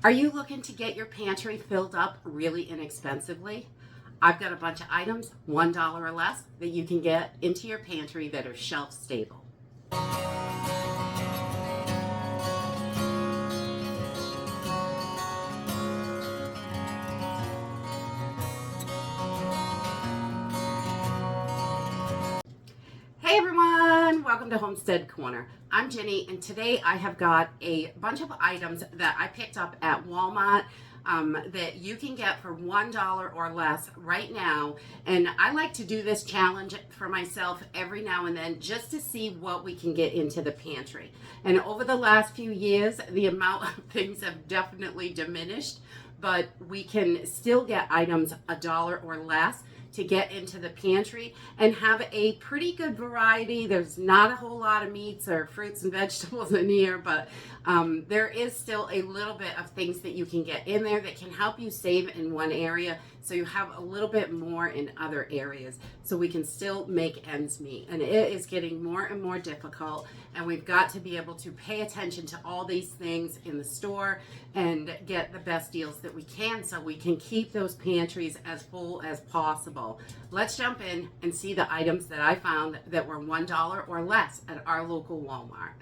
Are you looking to get your pantry filled up really inexpensively? I've got a bunch of items, $1 or less, that you can get into your pantry that are shelf stable. Hey everyone, welcome to Homestead Corner. I'm Jenny, and today I have got a bunch of items that I picked up at Walmart that you can get for $1 or less right now. And I like to do this challenge for myself every now and then just to see what we can get into the pantry. And over the last few years, the amount of things have definitely diminished, but we can still get items $1 or less to get into the pantry and have a pretty good variety. There's not a whole lot of meats or fruits and vegetables in here, but there is still a little bit of things that you can get in there that can help you save in one area so you have a little bit more in other areas so we can still make ends meet. And it is getting more and more difficult, and we've got to be able to pay attention to all these things in the store and get the best deals that we can so we can keep those pantries as full as possible. Let's jump in and see the items that I found that were $1 or less at our local Walmart.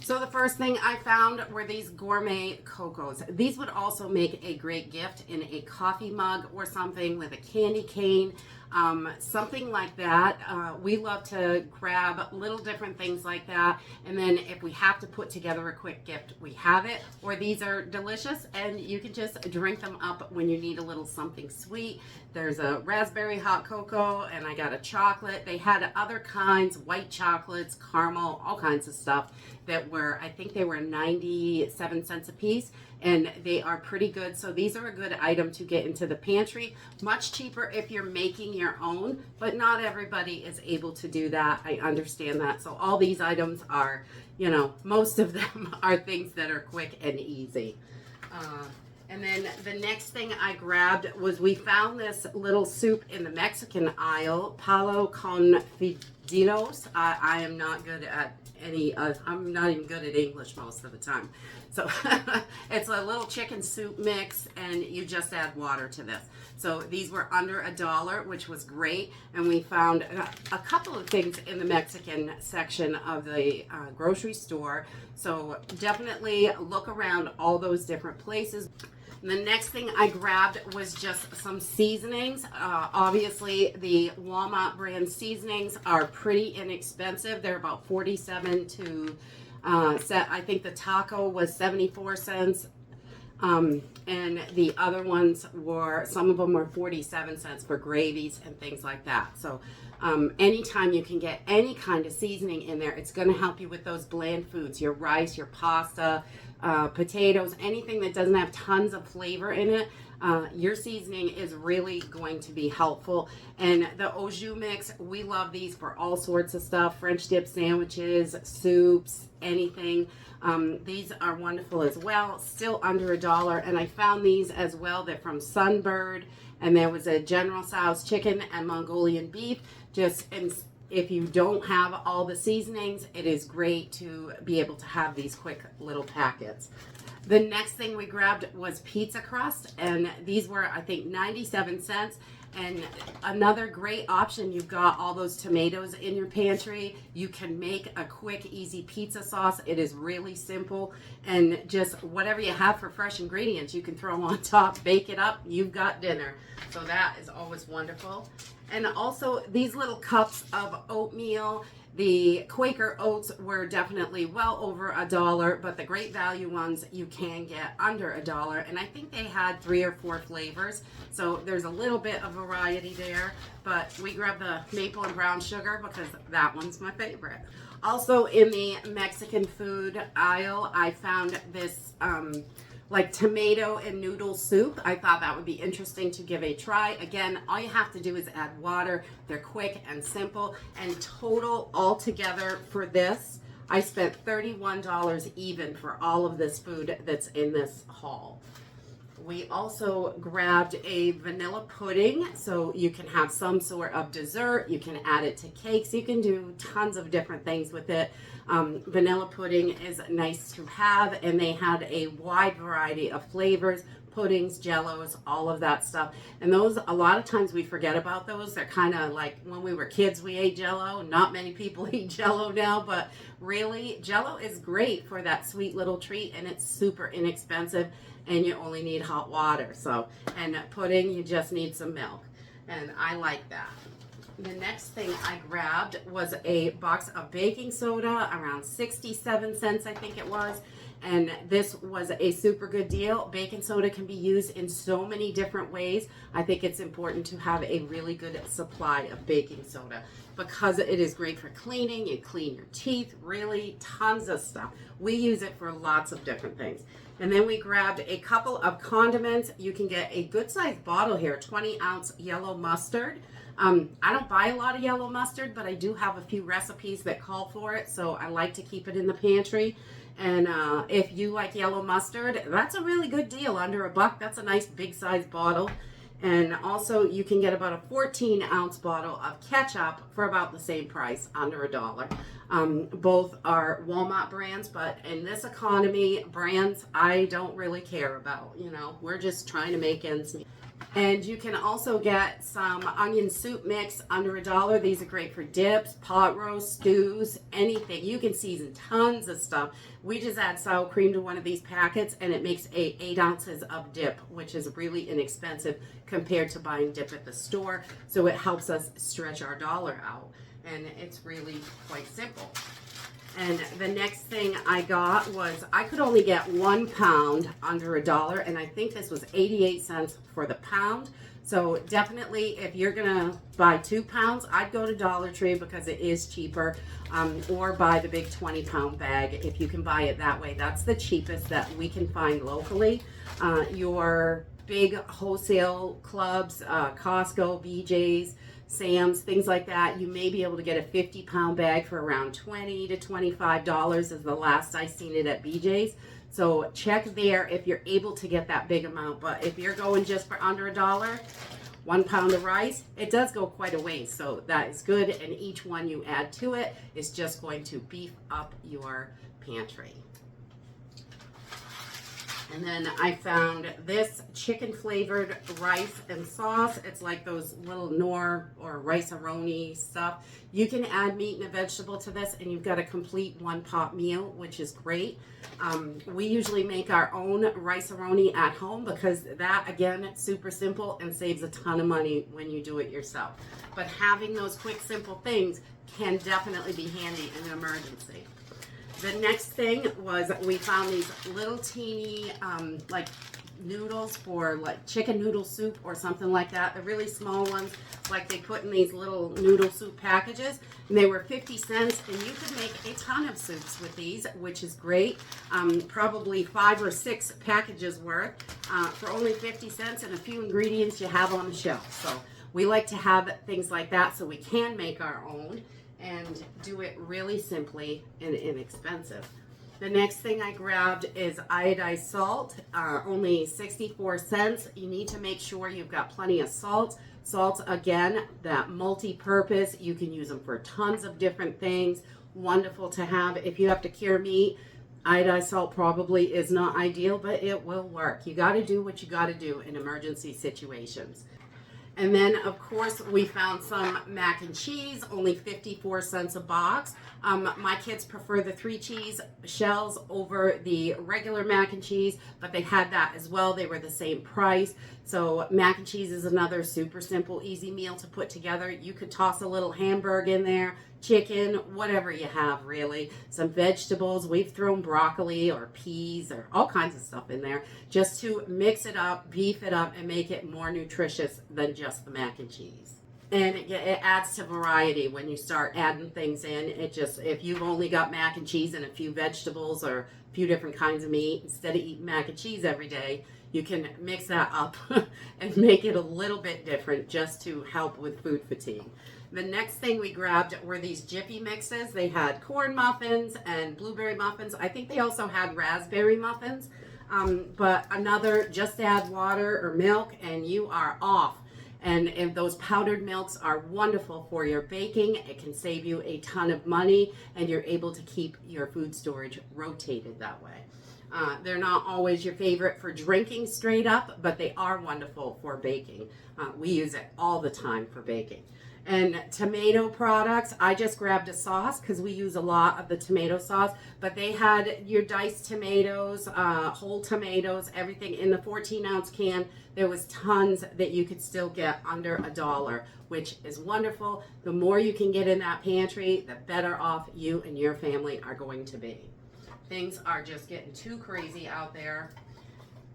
So the first thing I found were these gourmet cocos. These would also make a great gift in a coffee mug or something with a candy cane, something like that. We love to grab little different things like that, and then if we have to put together a quick gift, we have it. Or these are delicious and you can just drink them up when you need a little something sweet. There's a raspberry hot cocoa, and I got a chocolate. They had other kinds, white chocolates, caramel, all kinds of stuff that were, I think they were 97 cents a piece, and they are pretty good. So these are a good item to get into the pantry. Much cheaper if you're making your own, but not everybody is able to do that. I understand that. So all these items are, most of them are things that are quick and easy. And then the next thing I grabbed was, we found this little soup in the Mexican aisle, palo con fideos. I am not good at I'm not even good at English most of the time. So it's a little chicken soup mix, and you just add water to this. So these were under $1, which was great. And we found a couple of things in the Mexican section of the grocery store. So definitely look around all those different places. And the next thing I grabbed was just some seasonings. Obviously, the Walmart brand seasonings are pretty inexpensive. They're about 47 to, I think the taco was 74 cents. And the other ones were, some of them were 47 cents for gravies and things like that. So anytime you can get any kind of seasoning in there, it's going to help you with those bland foods, your rice, your pasta, potatoes, anything that doesn't have tons of flavor in it. Your seasoning is really going to be helpful. And the au jus mix, we love these for all sorts of stuff, French dip sandwiches, soups, anything. These are wonderful as well, still under $1. And I found these as well. They're from Sunbird, and there was a General Tso's chicken and Mongolian beef. If you don't have all the seasonings, it is great to be able to have these quick little packets. The next thing we grabbed was pizza crust, and these were, I think, 97 cents. And another great option, you've got all those tomatoes in your pantry. You can make a quick, easy pizza sauce. It is really simple, and just whatever you have for fresh ingredients, you can throw on top, bake it up, you've got dinner. So that is always wonderful. And also these little cups of oatmeal. The Quaker oats were definitely well over $1, but the great value ones you can get under $1. And I think they had 3 or 4 flavors. So there's a little bit of variety there, but we grabbed the maple and brown sugar because that one's my favorite. Also in the Mexican food aisle, I found this like tomato and noodle soup. I thought that would be interesting to give a try. Again, all you have to do is add water. They're quick and simple. And total altogether for this, I spent $31 even for all of this food that's in this haul. We also grabbed a vanilla pudding, so you can have some sort of dessert. You can add it to cakes. You can do tons of different things with it. Vanilla pudding is nice to have, and they had a wide variety of flavors, puddings, jellos, all of that stuff. And those, a lot of times we forget about those. They're kind of like when we were kids, we ate jello. Not many people eat jello now, but really, jello is great for that sweet little treat, and it's super inexpensive, and you only need hot water. So, and pudding, you just need some milk, and I like that. The next thing I grabbed was a box of baking soda, around 67 cents, I think it was. And this was a super good deal. Baking soda can be used in so many different ways. I think it's important to have a really good supply of baking soda because it is great for cleaning. You clean your teeth, really tons of stuff. We use it for lots of different things. And then we grabbed a couple of condiments. You can get a good sized bottle here, 20-ounce yellow mustard. I don't buy a lot of yellow mustard, but I do have a few recipes that call for it, so I like to keep it in the pantry. And if you like yellow mustard, that's a really good deal, under $1. That's a nice big size bottle. And also you can get about a 14-ounce bottle of ketchup for about the same price, under $1. Both are Walmart brands, but in this economy, brands I don't really care about. You know, we're just trying to make ends meet. And you can also get some onion soup mix under $1. These are great for dips, pot roast, stews, anything. You can season tons of stuff. We just add sour cream to one of these packets, and it makes 8 ounces of dip, which is really inexpensive compared to buying dip at the store. So it helps us stretch our dollar out, and it's really quite simple. And the next thing I got was, I could only get 1 pound under $1, and I think this was 88 cents for the pound. So definitely, if you're gonna buy 2 pounds, I'd go to Dollar Tree because it is cheaper, or buy the big 20-pound bag if you can buy it that way. That's the cheapest that we can find locally. Your big wholesale clubs, Costco, BJ's, Sam's, things like that, you may be able to get a 50-pound bag for around $20 to $25 is the last I seen it at BJ's. So check there if you're able to get that big amount. But if you're going just for under $1, 1 pound of rice, it does go quite a ways. So that is good. And each one you add to it is just going to beef up your pantry. And then I found this chicken flavored rice and sauce. It's like those little Knorr or rice-a-roni stuff. You can add meat and a vegetable to this, and you've got a complete one-pot meal, which is great. We usually make our own rice-a-roni at home because that, again, it's super simple and saves a ton of money when you do it yourself. But having those quick, simple things can definitely be handy in an emergency. The next thing was, we found these little teeny like noodles for like chicken noodle soup or something like that. The really small ones, like they put in these little noodle soup packages, and they were 50 cents, and you could make a ton of soups with these, which is great. Probably 5 or 6 packages worth for only 50 cents and a few ingredients you have on the shelf. So we like to have things like that so we can make our own and do it really simply and inexpensive. The next thing I grabbed is iodized salt, only 64 cents. You need to make sure you've got plenty of salt. Salt, again, that multi-purpose. You can use them for tons of different things. Wonderful to have. If you have to cure meat, iodized salt probably is not ideal, but it will work. You got to do what you got to do in emergency situations. And then, of course, we found some mac and cheese, only 54 cents a box. My kids prefer the 3 cheese shells over the regular mac and cheese, but they had that as well. They were the same price. So mac and cheese is another super simple, easy meal to put together. You could toss a little hamburger in there, chicken, whatever you have, really. Some vegetables. We've thrown broccoli or peas or all kinds of stuff in there just to mix it up, beef it up, and make it more nutritious than just the mac and cheese. And it adds to variety when you start adding things in. It just, if you've only got mac and cheese and a few vegetables or a few different kinds of meat, instead of eating mac and cheese every day, you can mix that up and make it a little bit different just to help with food fatigue. The next thing we grabbed were these Jiffy mixes. They had corn muffins and blueberry muffins. I think they also had raspberry muffins. But another, just add water or milk and you are off. And those powdered milks are wonderful for your baking. It can save you a ton of money, and you're able to keep your food storage rotated that way. They're not always your favorite for drinking straight up, but they are wonderful for baking. We use it all the time for baking. And tomato products, I just grabbed a sauce because we use a lot of the tomato sauce, but they had your diced tomatoes, whole tomatoes, everything in the 14-ounce can. There was tons that you could still get under $1, which is wonderful. The more you can get in that pantry, the better off you and your family are going to be. Things are just getting too crazy out there.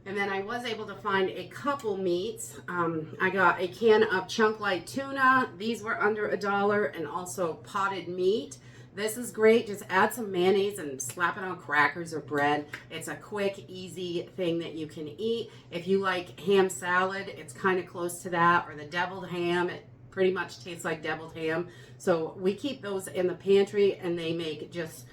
And then I was able to find a couple meats. I got a can of chunk light tuna. These were under $1, and also potted meat. This is great. Just add some mayonnaise and slap it on crackers or bread. It's a quick, easy thing that you can eat. If you like ham salad, it's kind of close to that, or the deviled ham. It pretty much tastes like deviled ham. So we keep those in the pantry, and they make just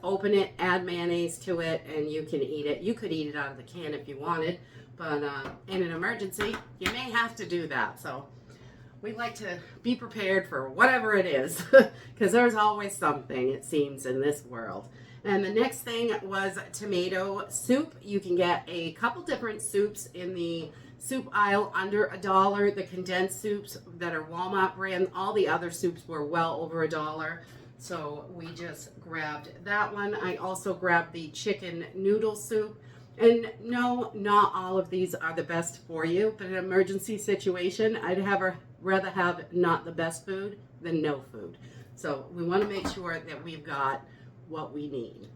open it, add mayonnaise to it, and you can eat it. You could eat it out of the can if you wanted, but in an emergency, you may have to do that. So we like to be prepared for whatever it is, because there's always something, it seems, in this world. And the next thing was tomato soup. You can get a couple different soups in the soup aisle under $1. The condensed soups that are Walmart brand, all the other soups were well over $1. So we just grabbed that one. I also grabbed the chicken noodle soup. And no, not all of these are the best for you, but in an emergency situation, I'd rather have not the best food than no food. So we want to make sure that we've got what we need.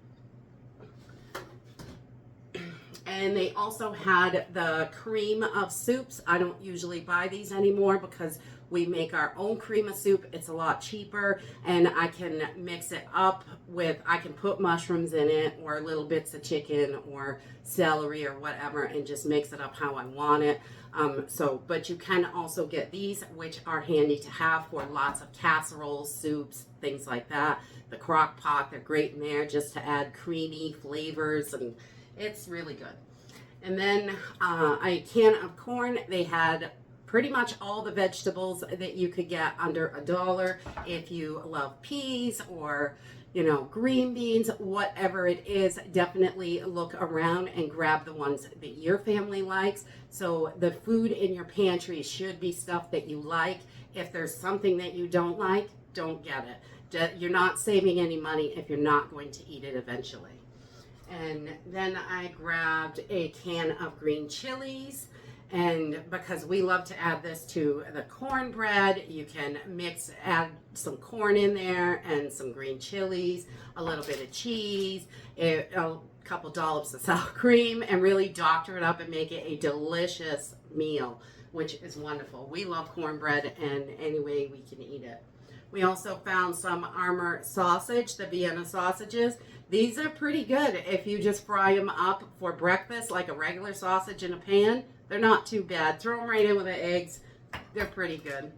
And they also had the cream of soups. I don't usually buy these anymore because we make our own cream of soup. It's a lot cheaper, and I can mix it up with, I can put mushrooms in it or little bits of chicken or celery or whatever, and just mix it up how I want it. But you can also get these, which are handy to have for lots of casseroles, soups, things like that. The crock pot, they're great in there just to add creamy flavors, and it's really good. And then a can of corn. They had pretty much all the vegetables that you could get under $1. If you love peas or, green beans, whatever it is, definitely look around and grab the ones that your family likes. So the food in your pantry should be stuff that you like. If there's something that you don't like, don't get it. You're not saving any money if you're not going to eat it eventually. And then I grabbed a can of green chilies. And because we love to add this to the cornbread, you can add some corn in there and some green chilies, a little bit of cheese, a couple dollops of sour cream, and really doctor it up and make it a delicious meal, which is wonderful. We love cornbread, and any way we can eat it. We also found some Armour sausage, the Vienna sausages. These are pretty good if you just fry them up for breakfast like a regular sausage in a pan. They're not too bad. Throw them right in with the eggs. They're pretty good.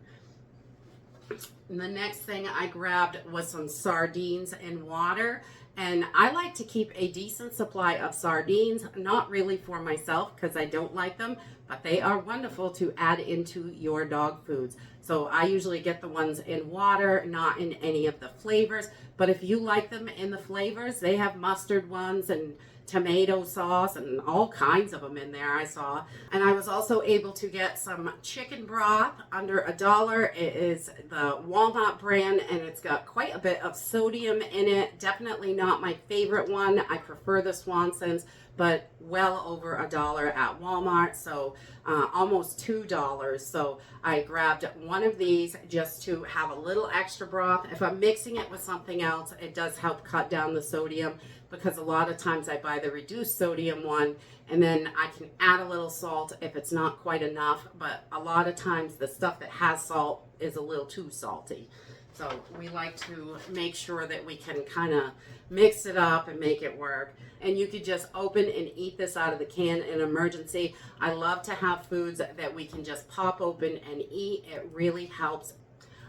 And the next thing I grabbed was some sardines and water. And I like to keep a decent supply of sardines, not really for myself because I don't like them, but they are wonderful to add into your dog foods. So I usually get the ones in water, not in any of the flavors. But if you like them in the flavors, they have mustard ones and tomato sauce and all kinds of them in there, I saw. And I was also able to get some chicken broth under $1. It is the Walmart brand, and it's got quite a bit of sodium in it. Definitely not my favorite one. I prefer the Swanson's, but well over $1 at Walmart, so almost $2. So I grabbed one of these just to have a little extra broth. If I'm mixing it with something else, it does help cut down the sodium, because a lot of times I buy the reduced sodium one, and then I can add a little salt if it's not quite enough, but a lot of times the stuff that has salt is a little too salty. So we like to make sure that we can kind of mix it up and make it work. And you could just open and eat this out of the can in an emergency. I love to have foods that we can just pop open and eat. It really helps.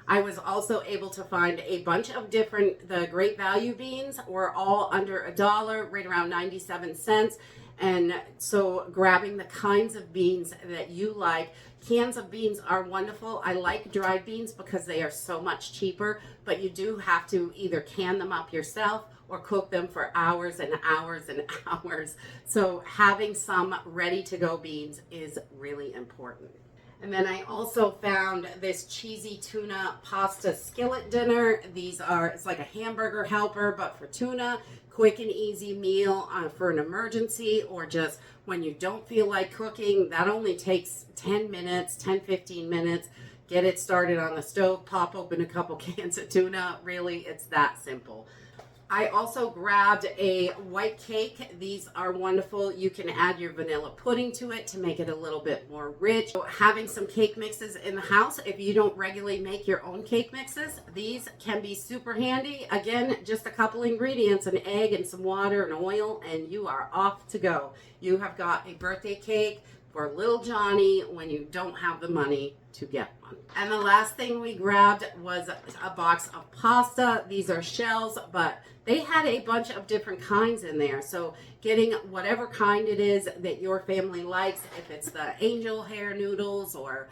I was also able to find a bunch of the great value beans were all under $1, right around 97 cents. And so grabbing the kinds of beans that you like. Cans of beans are wonderful. I like dried beans because they are so much cheaper, but you do have to either can them up yourself or cook them for hours and hours and hours. So having some ready to go beans is really important. And then I also found this cheesy tuna pasta skillet dinner. It's like a hamburger helper, but for tuna. Quick and easy meal for an emergency, or just when you don't feel like cooking. That only takes 10 minutes, 10-15 minutes. Get it started on the stove, pop open a couple cans of tuna. Really, it's that simple. I also grabbed a white cake. These are wonderful. You can add your vanilla pudding to it to make it a little bit more rich. So having some cake mixes in the house, if you don't regularly make your own cake mixes, these can be super handy. Again, just a couple ingredients, an egg and some water and oil, and you are off to go. You have got a birthday cake for little Johnny when you don't have the money to get one. And the last thing we grabbed was a box of pasta. These are shells, but they had a bunch of different kinds in there. So getting whatever kind it is that your family likes, if it's the angel hair noodles or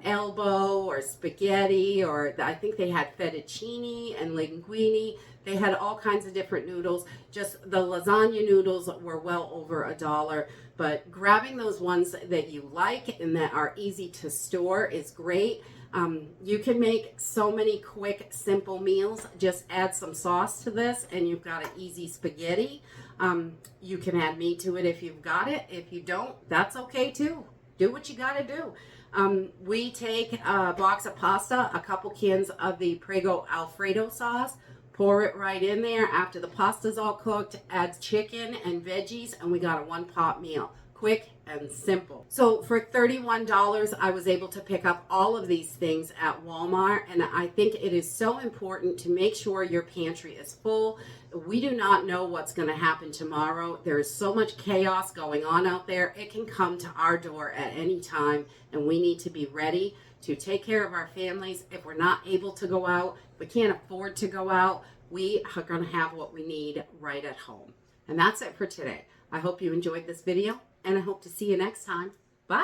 elbow or spaghetti, or I think they had fettuccine and linguine. They had all kinds of different noodles. Just the lasagna noodles were well over $1. But grabbing those ones that you like and that are easy to store is great. You can make so many quick, simple meals. Just add some sauce to this and you've got an easy spaghetti. You can add meat to it if you've got it. If you don't, that's okay too. Do what you got to do. We take a box of pasta, a couple cans of the Prego Alfredo sauce, pour it right in there. After the pasta's all cooked, add chicken and veggies, and we got a one-pot meal. Quick and simple. So for $31, I was able to pick up all of these things at Walmart, and I think it is so important to make sure your pantry is full. We do not know what's going to happen tomorrow. There is so much chaos going on out there. It can come to our door at any time, and we need to be ready to take care of our families. If we're not able to go out, we can't afford to go out, we are going to have what we need right at home. And that's it for today. I hope you enjoyed this video, and I hope to see you next time. Bye!